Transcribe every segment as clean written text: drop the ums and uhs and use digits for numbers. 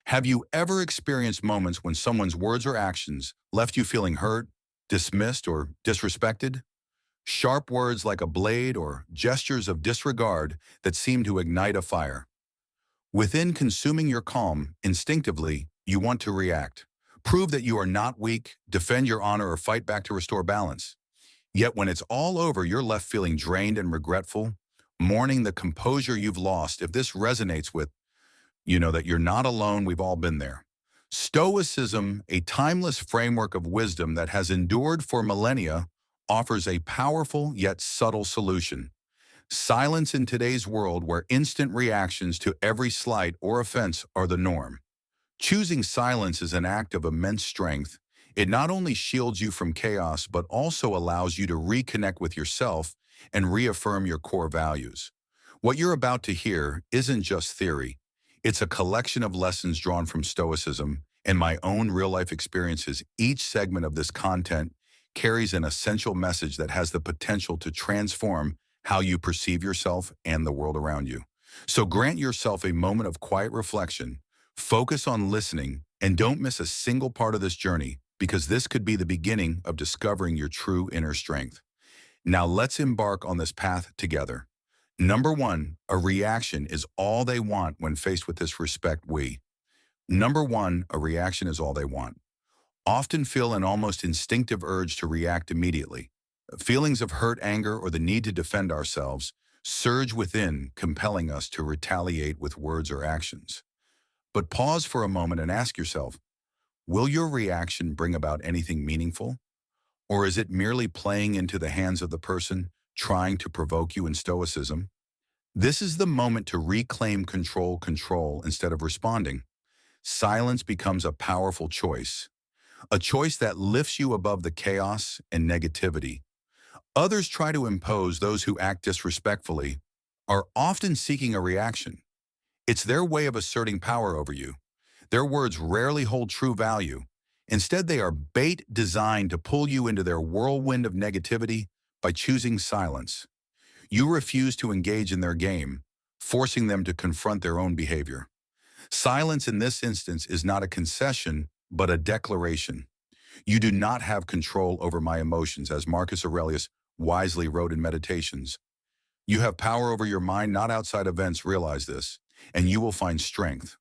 Have you ever experienced moments when someone's words or actions left you feeling hurt, dismissed, or disrespected? Sharp words like a blade or gestures of disregard that seem to ignite a fire. Within consuming your calm, instinctively, you want to react. Prove that you are not weak, defend your honor, or fight back to restore balance. Yet when it's all over, you're left feeling drained and regretful, mourning the composure you've lost. If this resonates with you know that you're not alone, we've all been there. Stoicism, a timeless framework of wisdom that has endured for millennia, offers a powerful yet subtle solution. Silence in today's world where instant reactions to every slight or offense are the norm. Choosing silence is an act of immense strength. It not only shields you from chaos, but also allows you to reconnect with yourself and reaffirm your core values. What you're about to hear isn't just theory. It's a collection of lessons drawn from Stoicism and my own real-life experiences. Each segment of this content carries an essential message that has the potential to transform how you perceive yourself and the world around you. So grant yourself a moment of quiet reflection, focus on listening, and don't miss a single part of this journey, because this could be the beginning of discovering your true inner strength. Now let's embark on this path together. Number one, a reaction is all they want when faced with disrespect. Number one, a reaction is all they want. Often feel an almost instinctive urge to react immediately. Feelings of hurt, anger, or the need to defend ourselves surge within, compelling us to retaliate with words or actions. But pause for a moment and ask yourself, will your reaction bring about anything meaningful? Or is it merely playing into the hands of the person trying to provoke you? In Stoicism, this is the moment to reclaim control instead of responding. Silence becomes a powerful choice, a choice that lifts you above the chaos and negativity. Others try to impose. Those who act disrespectfully are often seeking a reaction. It's their way of asserting power over you. Their words rarely hold true value. Instead, they are bait designed to pull you into their whirlwind of negativity. By choosing silence, you refuse to engage in their game, forcing them to confront their own behavior. Silence in this instance is not a concession, but a declaration. You do not have control over my emotions, as Marcus Aurelius wisely wrote in Meditations. You have power over your mind, not outside events. Realize this, and you will find strength.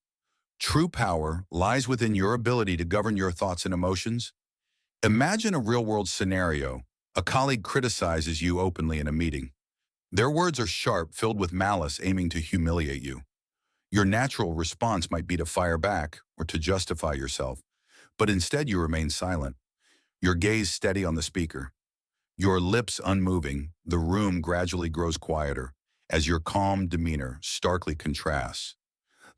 True power lies within your ability to govern your thoughts and emotions. Imagine a real-world scenario. A colleague criticizes you openly in a meeting. Their words are sharp, filled with malice, aiming to humiliate you. Your natural response might be to fire back or to justify yourself, but instead you remain silent, your gaze steady on the speaker, your lips unmoving. The room gradually grows quieter as your calm demeanor starkly contrasts.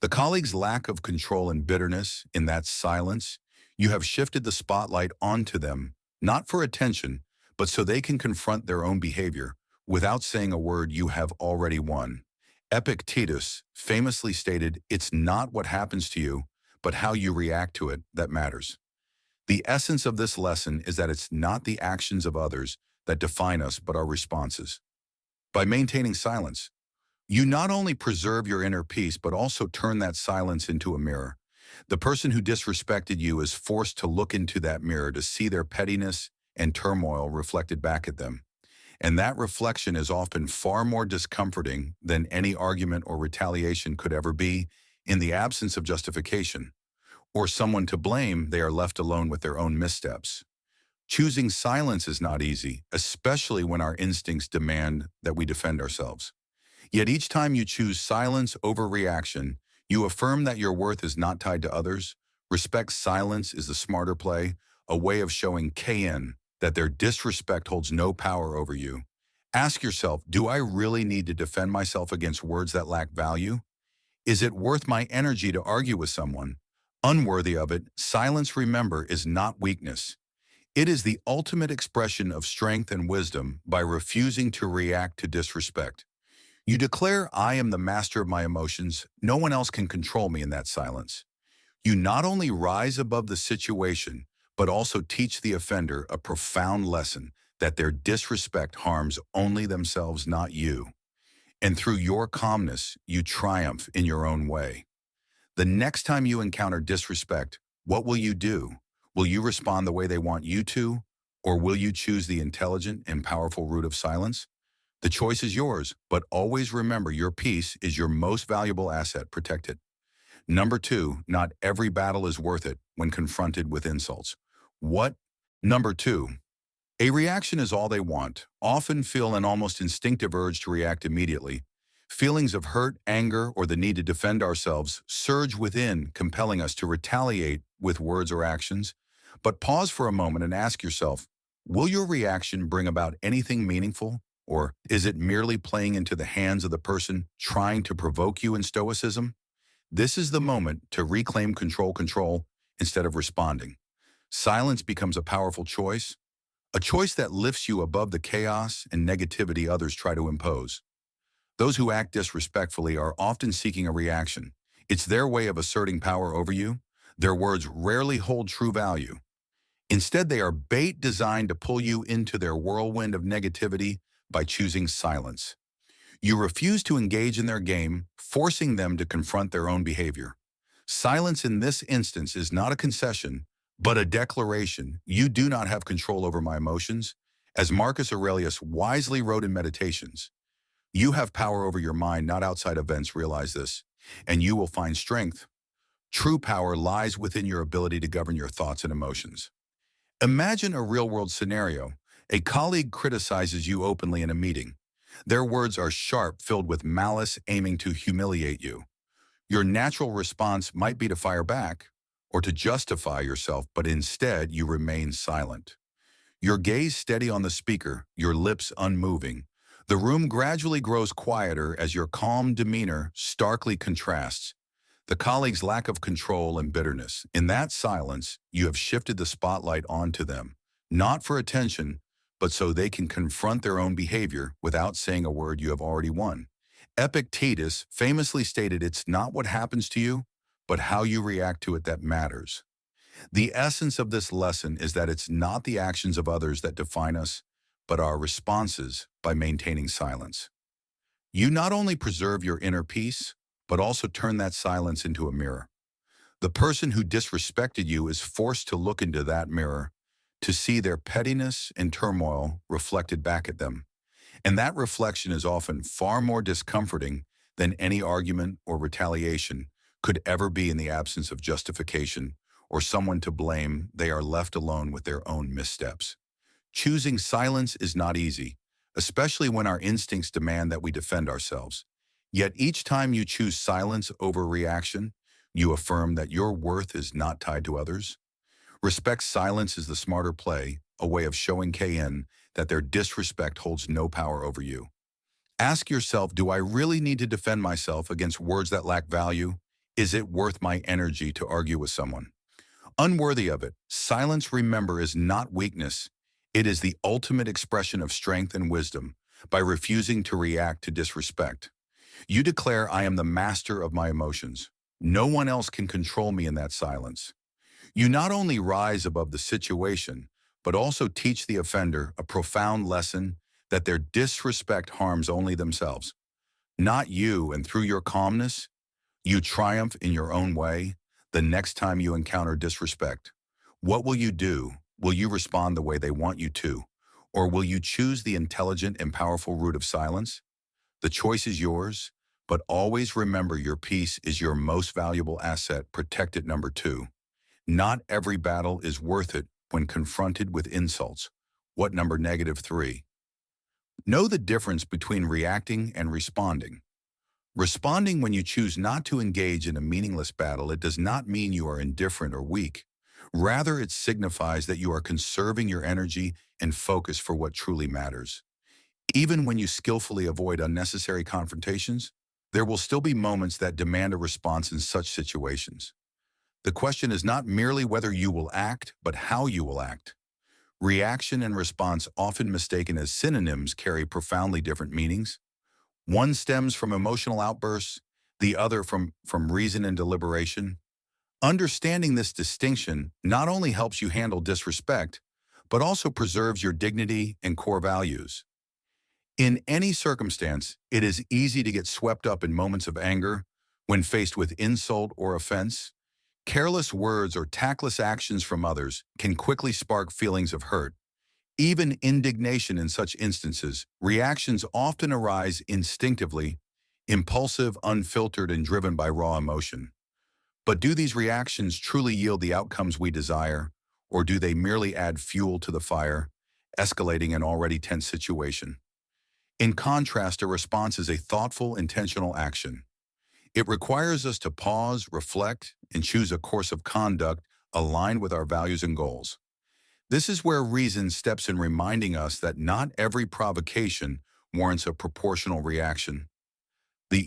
The colleague's lack of control and bitterness. In that silence, you have shifted the spotlight onto them, not for attention, but so they can confront their own behavior. Without saying a word, you have already won. Epictetus famously stated, "It's not what happens to you, but how you react to it that matters." The essence of this lesson is that it's not the actions of others that define us, but our responses. By maintaining silence, you not only preserve your inner peace, but also turn that silence into a mirror. The person who disrespected you is forced to look into that mirror to see their pettiness and turmoil reflected back at them. And that reflection is often far more discomforting than any argument or retaliation could ever be. In the absence of justification or someone to blame, they are left alone with their own missteps. Choosing silence is not easy, especially when our instincts demand that we defend ourselves. Yet each time you choose silence over reaction, you affirm that your worth is not tied to others. Respect silence is the smarter play, a way of showing KN that their disrespect holds no power over you. Ask yourself, do I really need to defend myself against words that lack value? Is it worth my energy to argue with someone unworthy of it? Silence, remember, is not weakness. It is the ultimate expression of strength and wisdom. By refusing to react to disrespect, you declare, "I am the master of my emotions. No one else can control me." In that silence, you not only rise above the situation, but also teach the offender a profound lesson that their disrespect harms only themselves, not you. And through your calmness, you triumph in your own way. The next time you encounter disrespect, what will you do? Will you respond the way they want you to? Or will you choose the intelligent and powerful route of silence? The choice is yours, but always remember your peace is your most valuable asset. Protect it. Number two, not every battle is worth it when confronted with insults. What? Number two, a reaction is all they want. Often feel an almost instinctive urge to react immediately. Feelings of hurt, anger, or the need to defend ourselves surge within, compelling us to retaliate with words or actions. But pause for a moment and ask yourself, will your reaction bring about anything meaningful? Or is it merely playing into the hands of the person trying to provoke you in Stoicism? This is the moment to reclaim control instead of responding. Silence becomes a powerful choice, a choice that lifts you above the chaos and negativity others try to impose. Those who act disrespectfully are often seeking a reaction. It's their way of asserting power over you. Their words rarely hold true value. Instead, they are bait designed to pull you into their whirlwind of negativity by choosing silence. You refuse to engage in their game, forcing them to confront their own behavior. Silence in this instance is not a concession, but a declaration. You do not have control over my emotions. As Marcus Aurelius wisely wrote in Meditations, you have power over your mind, not outside events. Realize this, and you will find strength. True power lies within your ability to govern your thoughts and emotions. Imagine a real-world scenario. A colleague criticizes you openly in a meeting. Their words are sharp, filled with malice, aiming to humiliate you. Your natural response might be to fire back or to justify yourself, but instead you remain silent. Your gaze steady on the speaker, your lips unmoving. The room gradually grows quieter as your calm demeanor starkly contrasts the colleague's lack of control and bitterness. In that silence, you have shifted the spotlight onto them, not for attention, but so they can confront their own behavior without saying a word. You have already won. Epictetus famously stated, "It's not what happens to you, but how you react to it that matters." The essence of this lesson is that it's not the actions of others that define us, but our responses by maintaining silence. You not only preserve your inner peace, but also turn that silence into a mirror. The person who disrespected you is forced to look into that mirror to see their pettiness and turmoil reflected back at them. And that reflection is often far more discomforting than any argument or retaliation could ever be. In the absence of justification or someone to blame, they are left alone with their own missteps. Choosing silence is not easy, especially when our instincts demand that we defend ourselves. Yet each time you choose silence over reaction, you affirm that your worth is not tied to others. Respect silence is the smarter play, a way of showing KN that their disrespect holds no power over you. Ask yourself, do I really need to defend myself against words that lack value? Is it worth my energy to argue with someone unworthy of it? Silence, remember, is not weakness. It is the ultimate expression of strength and wisdom. By refusing to react to disrespect, you declare, I am the master of my emotions. No one else can control me. In that silence, you not only rise above the situation, but also teach the offender a profound lesson that their disrespect harms only themselves, not you. And through your calmness, you triumph in your own way. The next time you encounter disrespect, what will you do? Will you respond the way they want you to? Or will you choose the intelligent and powerful route of silence? The choice is yours, but always remember your peace is your most valuable asset. Protect it. Number two, not every battle is worth it when confronted with insults. What? Number negative three, know the difference between reacting and responding. Responding, when you choose not to engage in a meaningless battle, it does not mean you are indifferent or weak. Rather, it signifies that you are conserving your energy and focus for what truly matters. Even when you skillfully avoid unnecessary confrontations, there will still be moments that demand a response. In such situations, the question is not merely whether you will act, but how you will act. Reaction and response, often mistaken as synonyms, carry profoundly different meanings. One stems from emotional outbursts, the other from reason and deliberation. Understanding this distinction not only helps you handle disrespect, but also preserves your dignity and core values. In any circumstance, it is easy to get swept up in moments of anger When faced with insult or offense, careless words or tactless actions from others can quickly spark feelings of hurt. Even indignation in such instances, reactions often arise instinctively, impulsive, unfiltered, and driven by raw emotion. But do these reactions truly yield the outcomes we desire, or do they merely add fuel to the fire, escalating an already tense situation? In contrast, a response is a thoughtful, intentional action. It requires us to pause, reflect, and choose a course of conduct aligned with our values and goals. This is where reason steps in, reminding us that not every provocation warrants a proportional reaction. The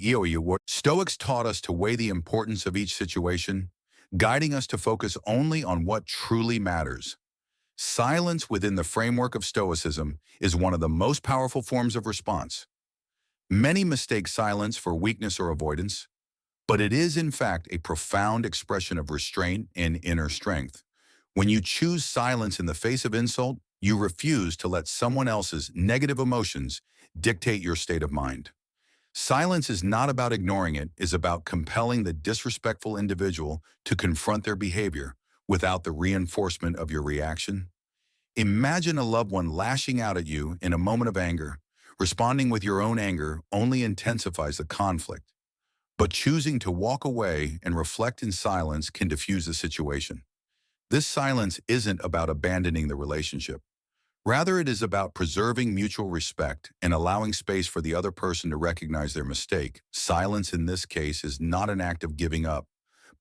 Stoics taught us to weigh the importance of each situation, guiding us to focus only on what truly matters. Silence within the framework of Stoicism is one of the most powerful forms of response. Many mistake silence for weakness or avoidance, but it is in fact a profound expression of restraint and inner strength. When you choose silence in the face of insult, you refuse to let someone else's negative emotions dictate your state of mind. Silence is not about ignoring it, it is about compelling the disrespectful individual to confront their behavior without the reinforcement of your reaction. Imagine a loved one lashing out at you in a moment of anger. Responding with your own anger only intensifies the conflict, but choosing to walk away and reflect in silence can diffuse the situation. This silence isn't about abandoning the relationship. Rather, it is about preserving mutual respect and allowing space for the other person to recognize their mistake. Silence in this case is not an act of giving up,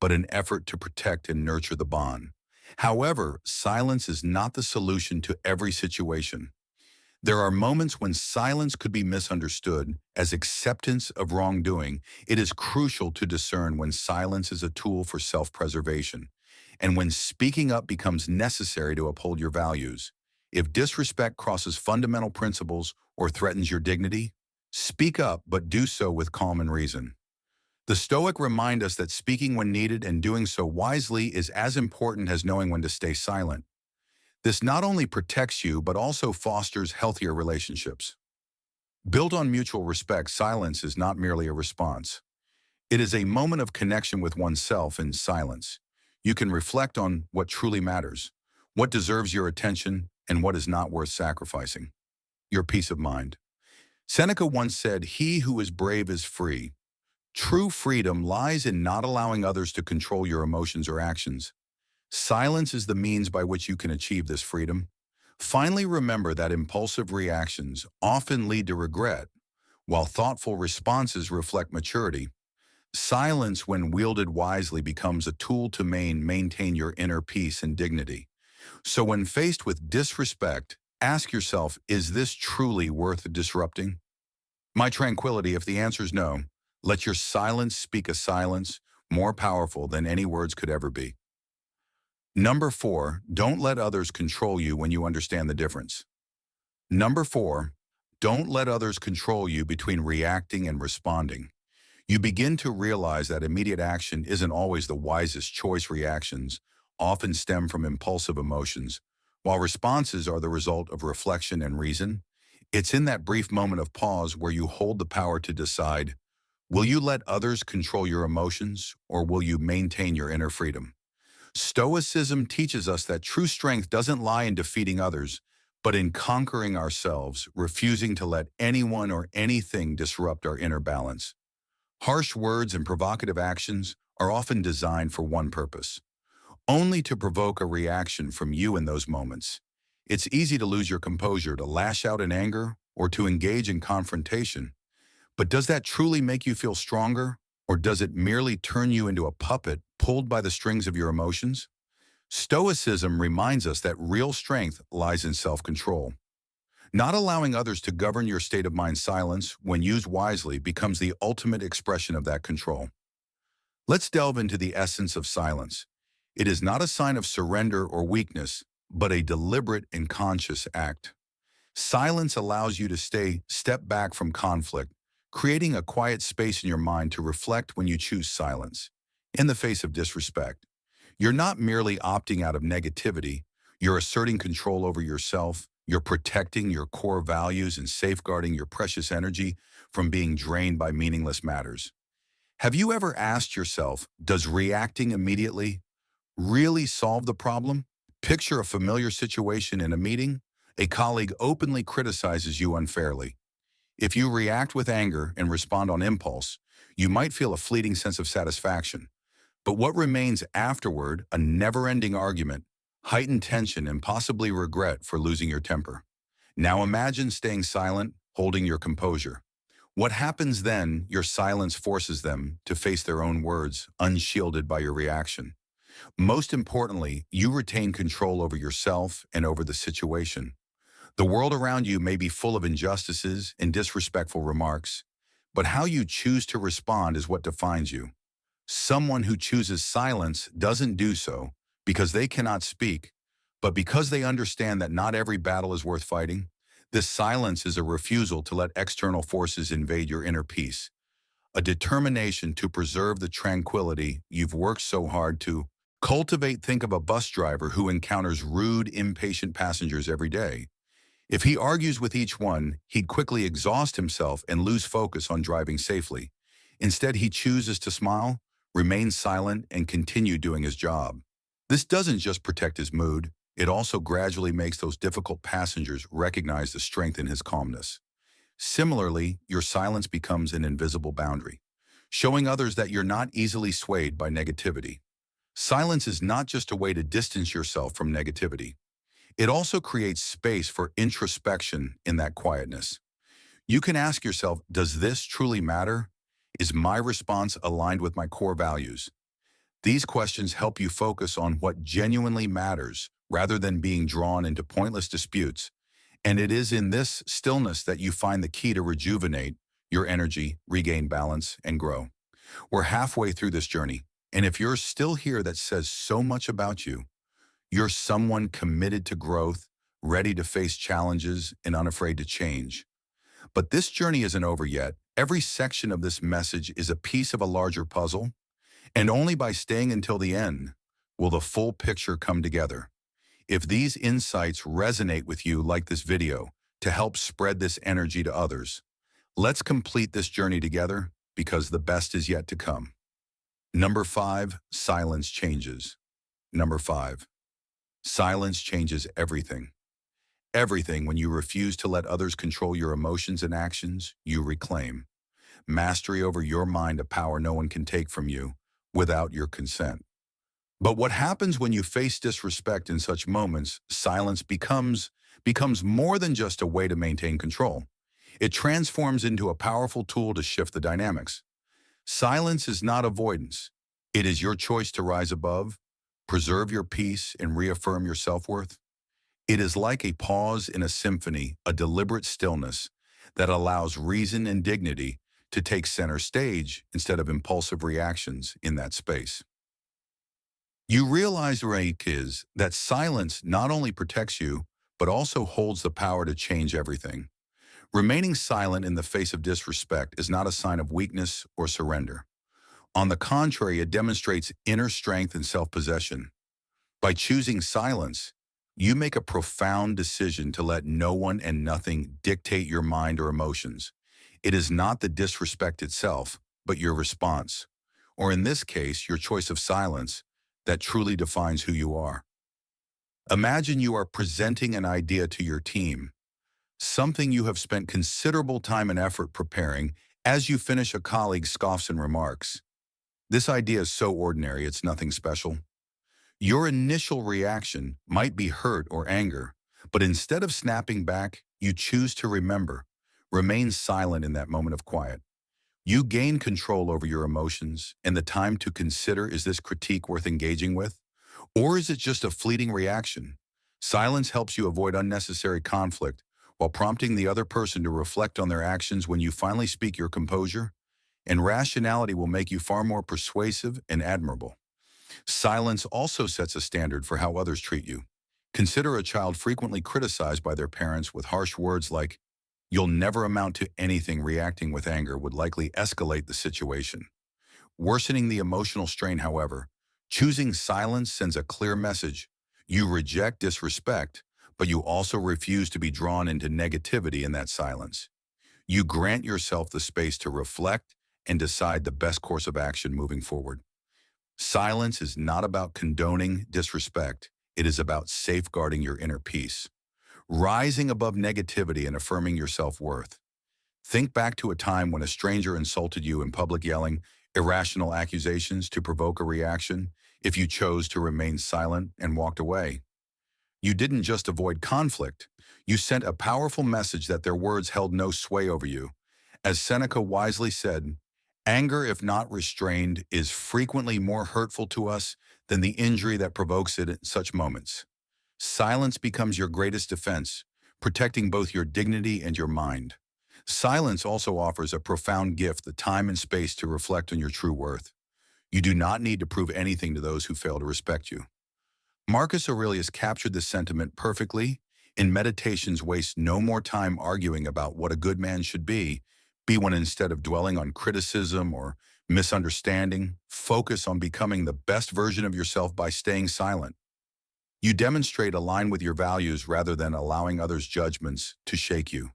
but an effort to protect and nurture the bond. However, silence is not the solution to every situation. There are moments when silence could be misunderstood as acceptance of wrongdoing. It is crucial to discern when silence is a tool for self-preservation and when speaking up becomes necessary to uphold your values. If disrespect crosses fundamental principles or threatens your dignity, speak up, but do so with calm and reason. The Stoic remind us that speaking when needed and doing so wisely is as important as knowing when to stay silent. This not only protects you, but also fosters healthier relationships. Built on mutual respect, silence is not merely a response. It is a moment of connection with oneself in silence. You can reflect on what truly matters, what deserves your attention, and what is not worth sacrificing. Your peace of mind. Seneca once said, "He who is brave is free." True freedom lies in not allowing others to control your emotions or actions. Silence is the means by which you can achieve this freedom. Finally, remember that impulsive reactions often lead to regret, while thoughtful responses reflect maturity. Silence, when wielded wisely, becomes a tool to maintain your inner peace and dignity. So when faced with disrespect, ask yourself, is this truly worth disrupting my tranquility? If the answer is no, let your silence speak a silence more powerful than any words could ever be. Number 4, don't let others control you when you understand the difference. Number 4, don't let others control you between reacting and responding. You begin to realize that immediate action isn't always the wisest choice. Reactions often stem from impulsive emotions, while responses are the result of reflection and reason. It's in that brief moment of pause where you hold the power to decide, will you let others control your emotions, or will you maintain your inner freedom? Stoicism teaches us that true strength doesn't lie in defeating others, but in conquering ourselves, refusing to let anyone or anything disrupt our inner balance. Harsh words and provocative actions are often designed for one purpose, only to provoke a reaction from you in those moments. It's easy to lose your composure, to lash out in anger, or to engage in confrontation. But does that truly make you feel stronger, or does it merely turn you into a puppet pulled by the strings of your emotions? Stoicism reminds us that real strength lies in self-control. Not allowing others to govern your state of mind. Silence, when used wisely, becomes the ultimate expression of that control. Let's delve into the essence of silence. It is not a sign of surrender or weakness, but a deliberate and conscious act. Silence allows you to step back from conflict, creating a quiet space in your mind to reflect. When you choose silence in the face of disrespect, you're not merely opting out of negativity, you're asserting control over yourself, you're protecting your core values and safeguarding your precious energy from being drained by meaningless matters. Have you ever asked yourself, does reacting immediately really solve the problem? Picture a familiar situation in a meeting. A colleague openly criticizes you unfairly. If you react with anger and respond on impulse, you might feel a fleeting sense of satisfaction. But what remains afterward, a never-ending argument, heightened tension, and possibly regret for losing your temper. Now imagine staying silent, holding your composure. What happens then? Your silence forces them to face their own words, unshielded by your reaction. Most importantly, you retain control over yourself and over the situation. The world around you may be full of injustices and disrespectful remarks, but how you choose to respond is what defines you. Someone who chooses silence doesn't do so because they cannot speak, but because they understand that not every battle is worth fighting. This silence is a refusal to let external forces invade your inner peace, a determination to preserve the tranquility you've worked so hard to cultivate. Think of a bus driver who encounters rude, impatient passengers every day. If he argues with each one, he'd quickly exhaust himself and lose focus on driving safely. Instead, he chooses to smile, remain silent, and continue doing his job. This doesn't just protect his mood, it also gradually makes those difficult passengers recognize the strength in his calmness. Similarly, your silence becomes an invisible boundary, showing others that you're not easily swayed by negativity. Silence is not just a way to distance yourself from negativity. It also creates space for introspection in that quietness. You can ask yourself, does this truly matter? Is my response aligned with my core values? These questions help you focus on what genuinely matters rather than being drawn into pointless disputes. And it is in this stillness that you find the key to rejuvenate your energy, regain balance, and grow. We're halfway through this journey, and if you're still here, that says so much about you. You're someone committed to growth, ready to face challenges, and unafraid to change. But this journey isn't over yet. Every section of this message is a piece of a larger puzzle, and only by staying until the end will the full picture come together. If these insights resonate with you, like this video to help spread this energy to others. Let's complete this journey together because the best is yet to come. Number 5, silence changes. Number 5, silence changes everything. Everything. When you refuse to let others control your emotions and actions, you reclaim mastery over your mind, a power no one can take from you without your consent. But what happens when you face disrespect in such moments? Silence becomes more than just a way to maintain control. It transforms into a powerful tool to shift the dynamics. Silence is not avoidance. It is your choice to rise above, preserve your peace, and reaffirm your self-worth. It is like a pause in a symphony, a deliberate stillness that allows reason and dignity to take center stage instead of impulsive reactions in that space. You realize, Reik, is that silence not only protects you, but also holds the power to change everything. Remaining silent in the face of disrespect is not a sign of weakness or surrender. On the contrary, it demonstrates inner strength and self-possession. By choosing silence, you make a profound decision to let no one and nothing dictate your mind or emotions. It is not the disrespect itself, but your response, or in this case, your choice of silence, that truly defines who you are. Imagine you are presenting an idea to your team, something you have spent considerable time and effort preparing. As you finish, a colleague scoffs and remarks, "This idea is so ordinary, it's nothing special." Your initial reaction might be hurt or anger, but instead of snapping back, you choose to remain silent in that moment of quiet. You gain control over your emotions and the time to consider, is this critique worth engaging with? Or is it just a fleeting reaction? Silence helps you avoid unnecessary conflict while prompting the other person to reflect on their actions. When you finally speak, your composure and rationality will make you far more persuasive and admirable. Silence also sets a standard for how others treat you. Consider a child frequently criticized by their parents with harsh words like, "You'll never amount to anything." Reacting with anger would likely escalate the situation, worsening the emotional strain. However, choosing silence sends a clear message. You reject disrespect, but you also refuse to be drawn into negativity in that silence. You grant yourself the space to reflect and decide the best course of action moving forward. Silence is not about condoning disrespect. It is about safeguarding your inner peace, rising above negativity and affirming your self-worth. Think back to a time when a stranger insulted you in public, yelling irrational accusations to provoke a reaction. If you chose to remain silent and walked away, you didn't just avoid conflict. You sent a powerful message that their words held no sway over you. As Seneca wisely said, anger, if not restrained, is frequently more hurtful to us than the injury that provokes it in such moments. Silence becomes your greatest defense, protecting both your dignity and your mind. Silence also offers a profound gift, the time and space to reflect on your true worth. You do not need to prove anything to those who fail to respect you. Marcus Aurelius captured this sentiment perfectly. In Meditations, waste no more time arguing about what a good man should be one instead of dwelling on criticism or misunderstanding, focus on becoming the best version of yourself by staying silent. You demonstrate align with your values rather than allowing others' judgments to shake you.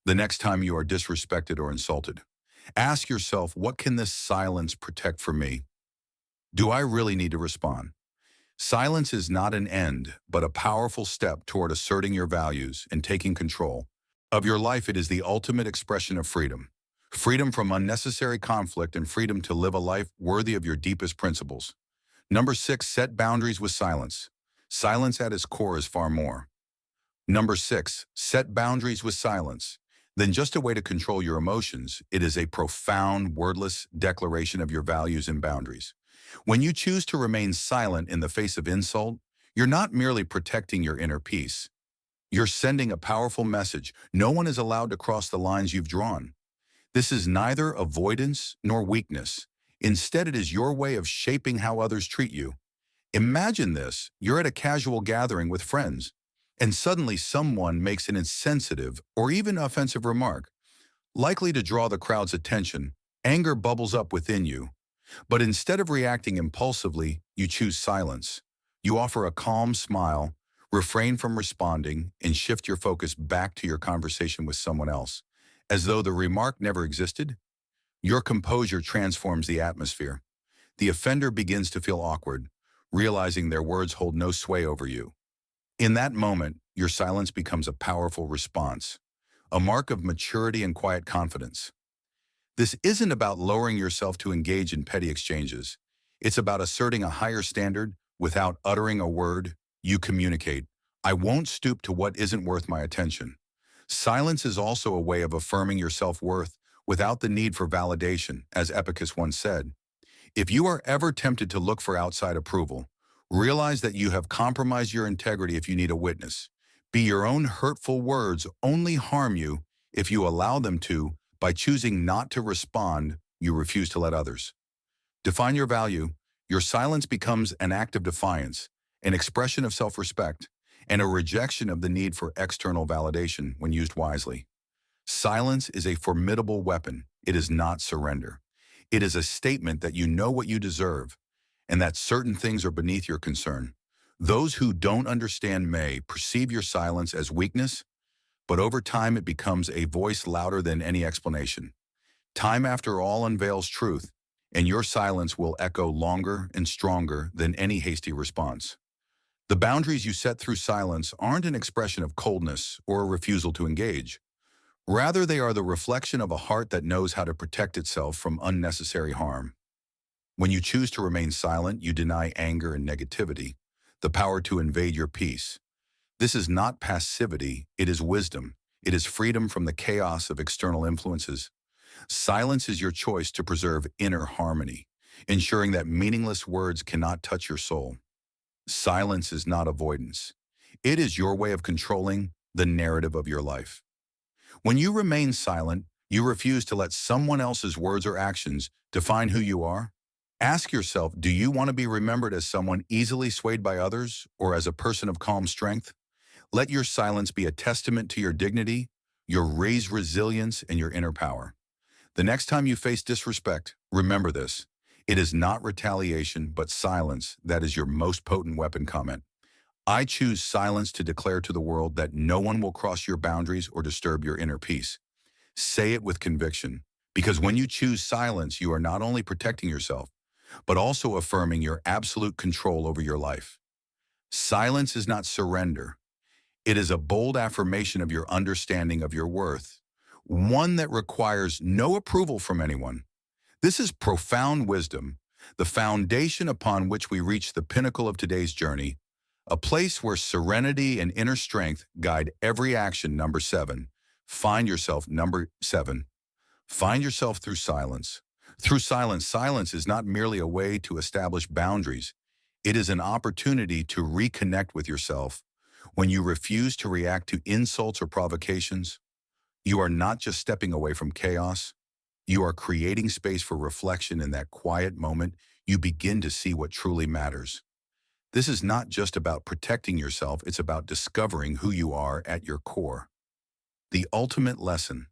The next time you are disrespected or insulted, ask yourself, what can this silence protect for me? Do I really need to respond? Silence is not an end, but a powerful step toward asserting your values and taking control of your life. It is the ultimate expression of freedom. Freedom from unnecessary conflict and freedom to live a life worthy of your deepest principles. Number 6, set boundaries with silence. Silence at its core is far more. Number 6, set boundaries with silence. Than just a way to control your emotions, it is a profound, wordless declaration of your values and boundaries. When you choose to remain silent in the face of insult, you're not merely protecting your inner peace. You're sending a powerful message. No one is allowed to cross the lines you've drawn. This is neither avoidance nor weakness. Instead, it is your way of shaping how others treat you. Imagine this: you're at a casual gathering with friends, and suddenly someone makes an insensitive or even offensive remark, likely to draw the crowd's attention. Anger bubbles up within you. But instead of reacting impulsively, you choose silence. You offer a calm smile, refrain from responding, and shift your focus back to your conversation with someone else, as though the remark never existed. Your composure transforms the atmosphere. The offender begins to feel awkward, realizing their words hold no sway over you. In that moment, your silence becomes a powerful response, a mark of maturity and quiet confidence. This isn't about lowering yourself to engage in petty exchanges. It's about asserting a higher standard without uttering a word. You communicate, I won't stoop to what isn't worth my attention. Silence is also a way of affirming your self-worth without the need for validation, as Epictetus once said. If you are ever tempted to look for outside approval, realize that you have compromised your integrity if you need a witness. Your own hurtful words only harm you if you allow them to. By choosing not to respond, you refuse to let others define your value. Your silence becomes an act of defiance, an expression of self-respect, and a rejection of the need for external validation when used wisely. Silence is a formidable weapon. It is not surrender. It is a statement that you know what you deserve and that certain things are beneath your concern. Those who don't understand may perceive your silence as weakness, but over time it becomes a voice louder than any explanation. Time, after all, unveils truth, and your silence will echo longer and stronger than any hasty response. The boundaries you set through silence aren't an expression of coldness or a refusal to engage. Rather, they are the reflection of a heart that knows how to protect itself from unnecessary harm. When you choose to remain silent, you deny anger and negativity the power to invade your peace. This is not passivity, it is wisdom. It is freedom from the chaos of external influences. Silence is your choice to preserve inner harmony, ensuring that meaningless words cannot touch your soul. Silence is not avoidance. It is your way of controlling the narrative of your life. When you remain silent, you refuse to let someone else's words or actions define who you are. Ask yourself, do you want to be remembered as someone easily swayed by others or as a person of calm strength? Let your silence be a testament to your dignity, your raised resilience, and your inner power. The next time you face disrespect, remember this. It is not retaliation, but silence that is your most potent weapon. Comment, I choose silence to declare to the world that no one will cross your boundaries or disturb your inner peace. Say it with conviction, Because when you choose silence, you are not only protecting yourself, but also affirming your absolute control over your life. Silence is not surrender. It is a bold affirmation of your understanding of your worth, one that requires no approval from anyone. This is profound wisdom, the foundation upon which we reach the pinnacle of today's journey, a place where serenity and inner strength guide every action. Number 7. Find yourself. Number 7. Find yourself through silence. Through silence, silence is not merely a way to establish boundaries. It is an opportunity to reconnect with yourself. When you refuse to react to insults or provocations, you are not just stepping away from chaos. You are creating space for reflection. In that quiet moment, you begin to see what truly matters. This is not just about protecting yourself, it's about discovering who you are at your core. The ultimate lesson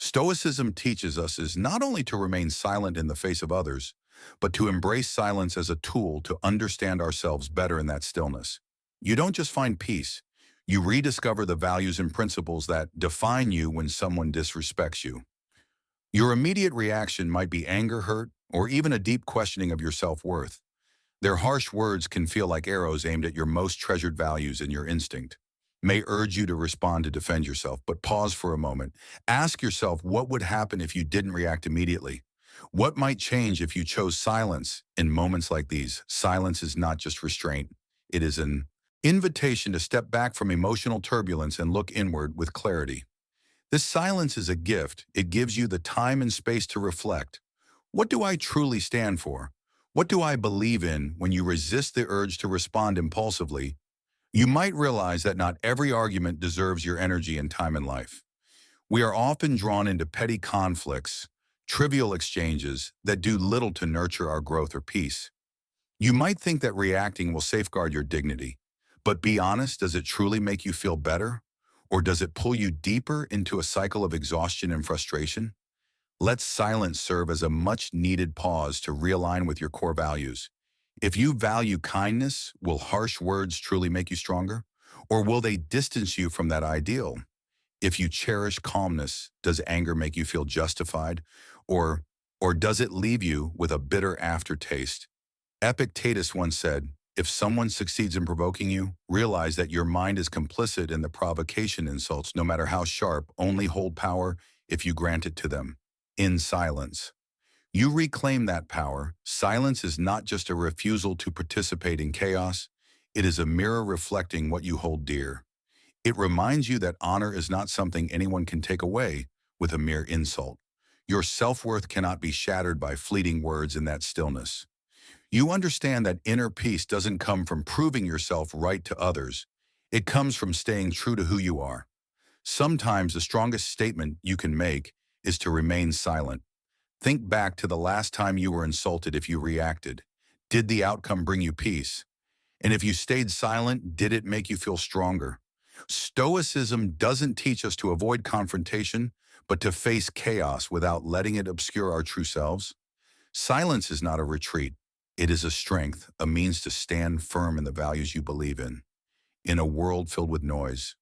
Stoicism teaches us is not only to remain silent in the face of others, but to embrace silence as a tool to understand ourselves better in that stillness. You don't just find peace, you rediscover the values and principles that define you when someone disrespects you. Your immediate reaction might be anger, hurt, or even a deep questioning of your self-worth. Their harsh words can feel like arrows aimed at your most treasured values, and your instinct may urge you to respond to defend yourself. But pause for a moment. Ask yourself, what would happen if you didn't react immediately? What might change if you chose silence in moments like these? Silence is not just restraint. It is an invitation to step back from emotional turbulence and look inward with clarity. This silence is a gift. It gives you the time and space to reflect. What do I truly stand for? What do I believe in? When you resist the urge to respond impulsively, you might realize that not every argument deserves your energy and time in life. We are often drawn into petty conflicts, trivial exchanges that do little to nurture our growth or peace. You might think that reacting will safeguard your dignity, but be honest, does it truly make you feel better? Or does it pull you deeper into a cycle of exhaustion and frustration? Let silence serve as a much-needed pause to realign with your core values. If you value kindness, will harsh words truly make you stronger? Or will they distance you from that ideal? If you cherish calmness, does anger make you feel justified? Or, or does it leave you with a bitter aftertaste? Epictetus once said, if someone succeeds in provoking you, realize that your mind is complicit in the provocation. Insults, no matter how sharp, only hold power if you grant it to them. In silence, you reclaim that power. Silence is not just a refusal to participate in chaos. It is a mirror reflecting what you hold dear. It reminds you that honor is not something anyone can take away with a mere insult. Your self-worth cannot be shattered by fleeting words. In that stillness, you understand that inner peace doesn't come from proving yourself right to others. It comes from staying true to who you are. Sometimes the strongest statement you can make is to remain silent. Think back to the last time you were insulted. If you reacted, did the outcome bring you peace? And if you stayed silent, did it make you feel stronger? Stoicism doesn't teach us to avoid confrontation, but to face chaos without letting it obscure our true selves. Silence is not a retreat. It is a strength, a means to stand firm in the values you believe in. In a world filled with noise,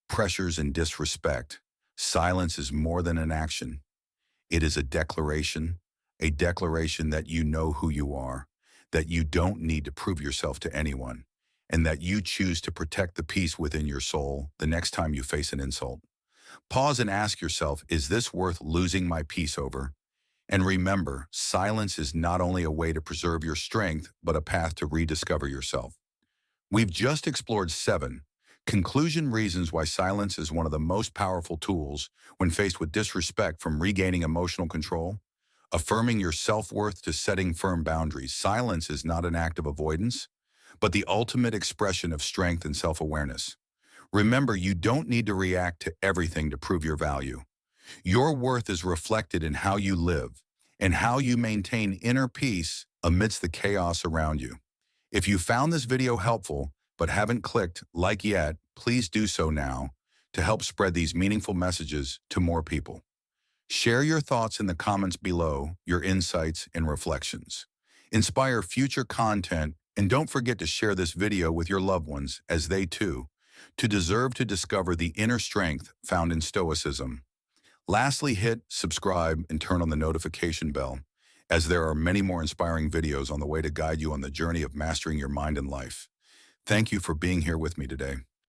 pressures, and disrespect, silence is more than an action. It is a declaration that you know who you are, that you don't need to prove yourself to anyone, and that you choose to protect the peace within your soul the next time you face an insult. Pause and ask yourself, is this worth losing my peace over? And remember, silence is not only a way to preserve your strength, but a path to rediscover yourself. We've just explored 7 conclusion reasons why silence is one of the most powerful tools when faced with disrespect, from regaining emotional control, affirming your self-worth, to setting firm boundaries. Silence is not an act of avoidance, but the ultimate expression of strength and self-awareness. Remember, you don't need to react to everything to prove your value. Your worth is reflected in how you live and how you maintain inner peace amidst the chaos around you. If you found this video helpful but haven't clicked like yet, please do so now to help spread these meaningful messages to more people. Share your thoughts in the comments below, your insights and reflections. Inspire future content, and don't forget to share this video with your loved ones, as they too deserve to discover the inner strength found in Stoicism. Lastly, hit subscribe and turn on the notification bell, as there are many more inspiring videos on the way to guide you on the journey of mastering your mind and life. Thank you for being here with me today.